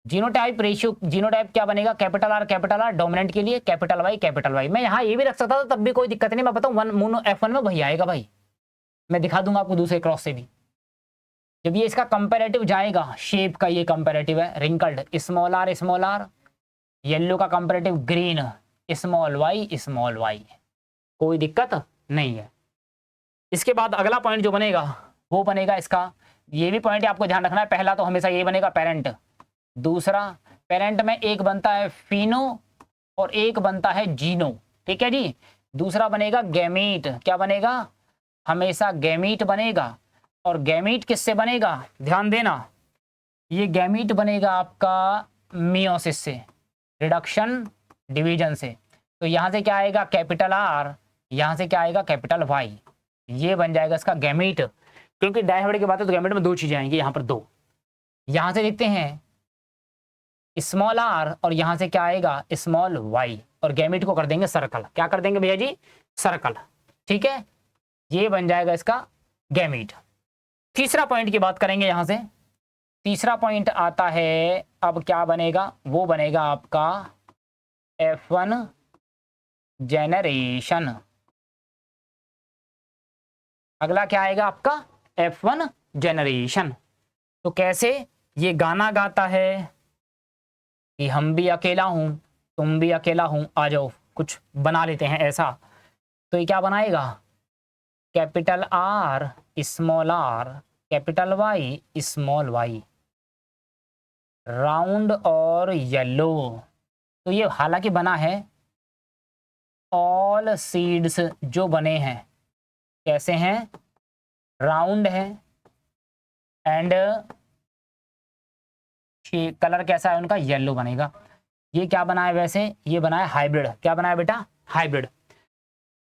जीनोटाइप रेशियो, जीनोटाइप क्या बनेगा कैपिटल आर डोमिनेंट के लिए कैपिटल वाई। मैं यहाँ ये भी रख सकता था तब भी कोई दिक्कत नहीं। मैं बताऊँ मोनो F1 में वही आएगा भाई। मैं दिखा दूंगा आपको दूसरे क्रॉस से भी। जब ये इसका कंपैरेटिव जाएगा शेप का ये कंपैरेटिव है रिंकल्ड स्मॉल आर, येलो का कंपैरेटिव ग्रीन स्मॉल वाई। कोई दिक्कत नहीं है। इसके बाद अगला पॉइंट जो बनेगा वो बनेगा इसका, ये भी पॉइंट आपको ध्यान रखना है। पहला तो हमेशा ये बनेगा पेरेंट, दूसरा पेरेंट में एक बनता है फिनो और एक बनता है जीनो। ठीक है जी। दूसरा बनेगा गैमीट। क्या बनेगा हमेशा गैमीट बनेगा। और गैमीट किससे बनेगा ध्यान देना, ये गैमीट बनेगा आपका मियोसिस से, रिडक्शन डिवीजन से। तो यहाँ से क्या आएगा कैपिटल आर, यहाँ से क्या आएगा कैपिटल वाई, ये बन जाएगा इसका गैमीट। क्योंकि डायहैब्रिड की बात है तो गैमीट में दो चीजें आएंगी, यहाँ पर दो। यहाँ से देखते हैं स्मॉल आर और यहाँ से क्या आएगा स्मॉल वाई, और गैमीट को कर देंगे सर्कल। क्या कर देंगे भैया जी, सर्कल। ठीक है, ये बन जाएगा इसका गैमीट। तीसरा पॉइंट की बात करेंगे यहाँ से। तीसरा पॉइंट आता है, अब क्या बनेगा, वो बनेगा आपका F1 जेनरेशन। अगला क्या आएगा आपका F1 जेनरेशन। तो कैसे, ये गाना गाता है कि हम भी अकेला हूं तुम भी अकेला हूं, आ जाओ कुछ बना लेते हैं ऐसा। तो ये क्या बनाएगा, capital R small R capital Y small Y, round और येलो। तो ये हालांकि बना है, ऑल सीड्स जो बने हैं कैसे हैं, राउंड है, एंड कलर कैसा है उनका, येलो बनेगा। ये क्या बना है वैसे, ये बना है हाइब्रिड। क्या बना है बेटा, हाइब्रिड।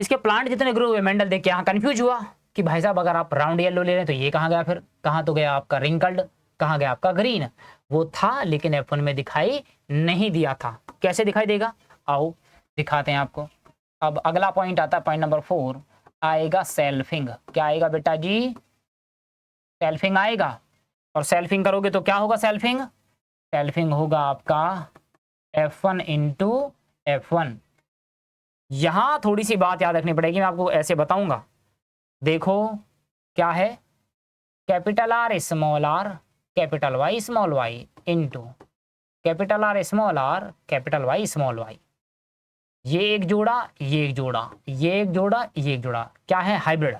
इसके प्लांट जितने ग्रो हुए, मेंडल देख के यहाँ कंफ्यूज हुआ कि भाई साहब अगर आप राउंड येलो ले रहे हैं तो ये कहाँ गया, फिर कहाँ तो गया आपका रिंकल्ड, कहाँ गया आपका ग्रीन। वो था लेकिन F1 में दिखाई नहीं दिया था। कैसे दिखाई देगा, आओ दिखाते हैं आपको। अब अगला पॉइंट आता है, पॉइंट नंबर 4 आएगा सेल्फिंग। क्या आएगा बेटा जी, सेल्फिंग आएगा। और सेल्फिंग करोगे तो क्या होगा, सेल्फिंग, सेल्फिंग होगा आपका F1 इंटू F1। यहां थोड़ी सी बात याद रखनी पड़ेगी, मैं आपको ऐसे बताऊंगा। देखो क्या है, capital R small R capital Y small Y into capital R small R capital Y small Y. ये एक जोड़ा, ये एक जोड़ा, ये एक जोड़ा, ये एक जोड़ा, क्या है, हाइब्रिड।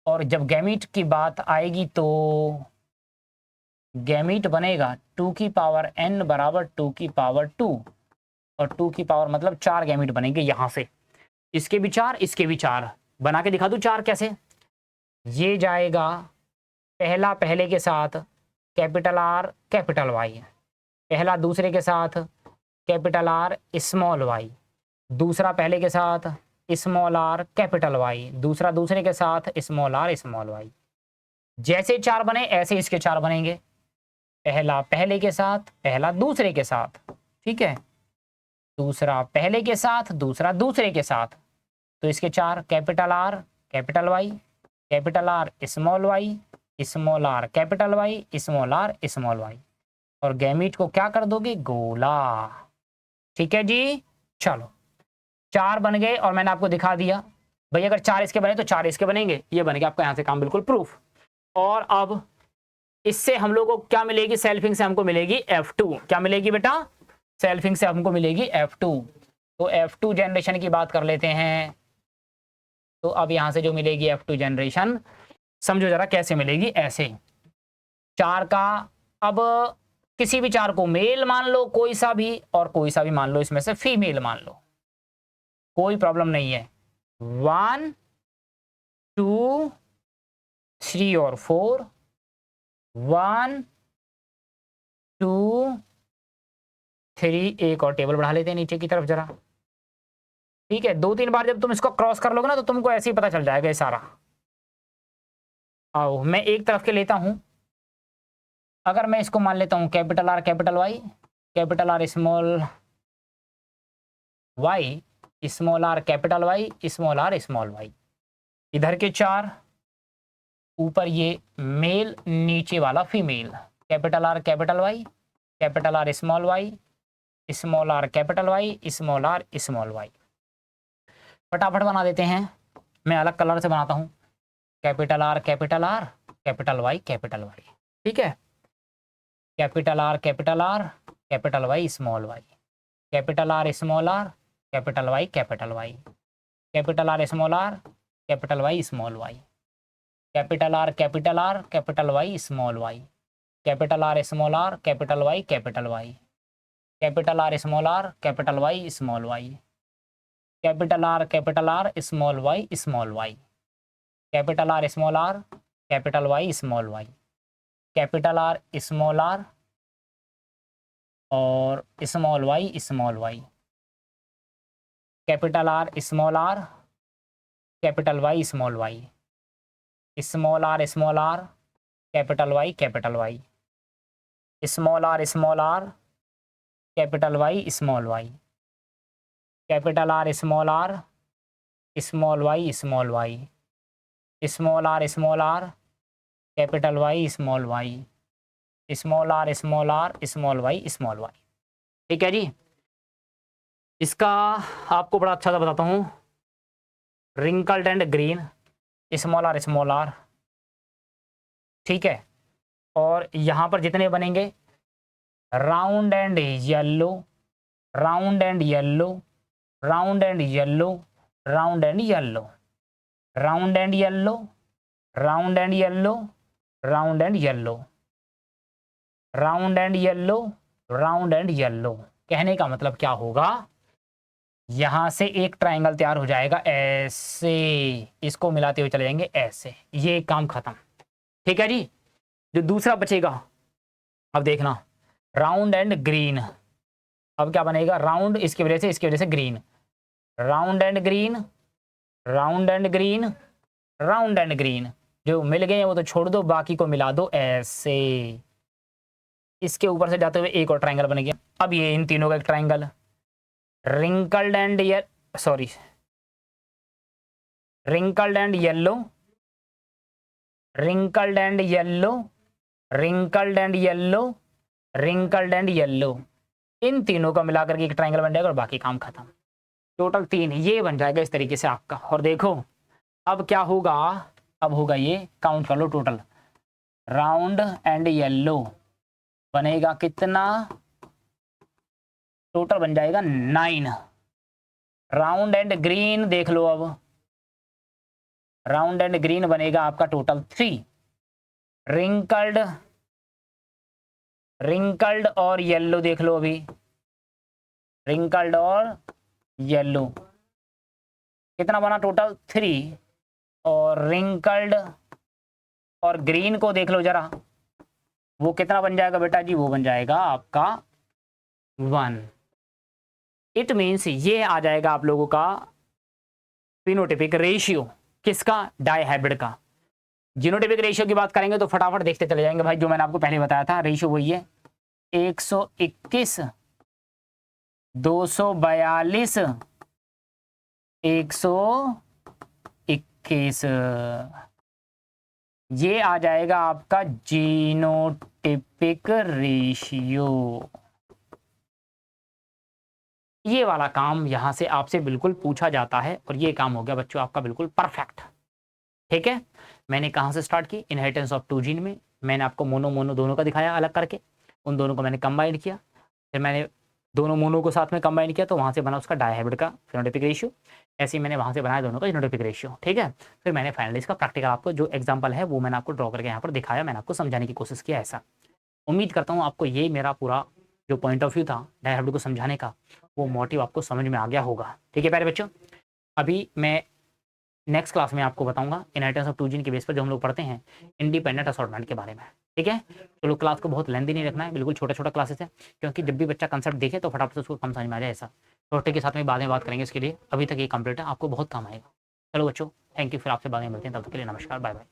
और जब गैमीट की बात आएगी तो गैमीट बनेगा 2 की पावर n बराबर 2 की पावर 2, और 2 की पावर मतलब 4 गैमीट बनेंगे यहां से। इसके भी 4, इसके भी 4, बना के दिखा दूं 4 कैसे। ये जाएगा पहला पहले के साथ कैपिटल आर कैपिटल वाई, पहला दूसरे के साथ कैपिटल आर स्मॉल वाई, दूसरा पहले के साथ स्मॉल आर कैपिटल वाई, दूसरा दूसरे के साथ स्मॉल आर स्मॉल वाई। जैसे 4 बने ऐसे इसके 4 बनेंगे, पहला पहले के साथ, पहला दूसरे के साथ, ठीक है, दूसरा पहले के साथ, दूसरा दूसरे के साथ। तो इसके 4 capital R capital Y, capital R small Y, small R capital Y, small R small Y. और गैमीट को क्या कर दोगे, गोला। ठीक है जी, चलो 4 बन गए और मैंने आपको दिखा दिया भाई अगर 4 इसके बने तो 4 इसके बनेंगे। ये बनेगा आपका यहाँ से काम बिल्कुल प्रूफ। और अब इससे हम लोग को क्या मिलेगी, सेल्फिंग से हमको मिलेगी F2। क्या मिलेगी बेटा, सेल्फिंग से हमको मिलेगी F2। तो F2 जनरेशन की बात कर लेते हैं। तो अब यहां से जो मिलेगी F2 जनरेशन, समझो जरा कैसे मिलेगी, ऐसे 4 का, अब किसी भी 4 को मेल मान लो कोई सा भी, और कोई सा भी मान लो इसमें से फीमेल मान लो, कोई प्रॉब्लम नहीं है। 1 2 3 और 4, 1 2 3, एक और टेबल बढ़ा लेते हैं नीचे की तरफ जरा। ठीक है, 2-3 बार जब तुम इसको क्रॉस कर लोगे ना तो तुमको ऐसे ही पता चल जाएगा ये सारा। आओ मैं एक तरफ के लेता हूं, अगर मैं इसको मान लेता हूं capital R capital Y, capital R small Y, small R capital Y, small R small Y. इधर के 4, ऊपर ये मेल, नीचे वाला female, capital R capital Y, capital R small Y, small R capital Y, small R small Y. फटाफट बना देते हैं, मैं अलग कलर से बनाता हूं, capital R capital R capital Y capital Y. ठीक है, capital R capital R capital Y small Y, capital R small R capital Y capital Y, capital R small R capital Y small Y, capital R capital Y small Y, capital R small R capital Y capital Y, capital R small R capital Y small Y, capital R small Y small Y, capital R small R capital Y small Y, capital R small R और small Y, capital R small R, capital Y small Y, small R capital Y, small R capital Y small Y, capital R small Y, small R capital Y small Y, small R small Y small Y. ठीक है जी। इसका आपको बड़ा अच्छा सा बताता हूँ, wrinkled and green, small R, ठीक है। और यहाँ पर जितने बनेंगे, round and yellow, round and yellow, round and yellow, round and yellow, round and yellow, round and yellow, round and yellow, round and yellow, round and yellow. कहने का मतलब क्या होगा, यहां से एक ट्रायंगल तैयार हो जाएगा ऐसे, इसको मिलाते हुए चले जाएंगे ऐसे, ये काम खत्म। ठीक है जी। जो दूसरा बचेगा, अब देखना, राउंड एंड ग्रीन। अब क्या बनेगा, राउंड इसकी वजह से green, round and green, round and green, round and green. जो मिल गए वो तो छोड़ दो, बाकी को मिला दो ऐसे। इसके ऊपर से जाते हुए एक और ट्रायंगल बन गया। अब ये इन तीनों का एक triangle, wrinkled and wrinkled and yellow, wrinkled and yellow, wrinkled and yellow, wrinkled and yellow. इन तीनों का मिलाकर के एक ट्रायंगल बन जाएगा और बाकी काम खत्म। टोटल 3 ये बन जाएगा इस तरीके से आपका। और देखो अब क्या होगा, अब होगा ये, काउंट कर लो टोटल, राउंड एंड येलो बनेगा कितना, टोटल बन जाएगा 9। राउंड एंड ग्रीन देख लो, अब राउंड एंड ग्रीन बनेगा आपका टोटल 3। रिंकल्ड, रिंकल्ड और येलो देख लो, अभी रिंकल्ड और येलो कितना बना, टोटल 3। और रिंकल्ड और ग्रीन को देख लो जरा, वो कितना बन जाएगा बेटा जी, वो बन जाएगा आपका 1। इट मीन्स ये आ जाएगा आप लोगों का फिनोटाइपिक रेशियो, किसका, डायहाइब्रिड का। जीनोटाइपिक रेशियो की बात करेंगे तो फटाफट देखते चले जाएंगे भाई, जो मैंने आपको पहले बताया था, रेशियो वही है 121, 242, 121। ये आ जाएगा आपका जीनोटाइपिक रेशियो। ये वाला काम यहां से आपसे बिल्कुल पूछा जाता है और ये काम हो गया बच्चों आपका बिल्कुल परफेक्ट। ठीक है। मैंने कहां से स्टार्ट की, इनहेरिटेंस ऑफ 2 जीन में मैंने आपको मोनो मोनो दोनों का दिखाया अलग करके, उन दोनों को मैंने कंबाइन किया, फिर मैंने दोनों मोनो को साथ में कंबाइन किया तो वहां से बना उसका डायहाइब्रिड का फिनोटाइपिक रेशियो। ऐसे ही मैंने वहां से बनाया दोनों का जीनोटाइपिक रेशियो। ठीक है। फिर मैंने फाइनली इसका प्रैक्टिकल आपको जो एग्जाम्पल है वो मैंने आपको ड्रॉ करके यहाँ पर दिखाया, मैंने आपको समझाने की कोशिश किया। ऐसा उम्मीद करता हूँ आपको ये मेरा पूरा जो पॉइंट ऑफ व्यू था डायहाइब्रिड को समझाने का, वो मोटिव आपको समझ में आ गया होगा। ठीक है प्यारे बच्चों, अभी मैं नेक्स्ट क्लास में आपको बताऊंगा इनहेरिटेंस ऑफ 2 जीन के बेस पर जो हम लोग पढ़ते हैं इंडिपेंडेंट असॉर्टमेंट के बारे में। ठीक है। चलो क्लास को बहुत लेंथी नहीं रखना है, बिल्कुल छोटा छोटा क्लासेस है, क्योंकि जब भी बच्चा कंसेप्ट देखे तो फटाफट से उसको कम समझ में आ जाए। ऐसा छोटे के साथ में बाद में बात करेंगे इसके लिए, अभी तक ये कंप्लीट है, आपको बहुत काम आएगा। चलो बच्चों, थैंक यू, फिर आपसे बाद में मिलते हैं, तब तक के लिए नमस्कार, बाय बाय।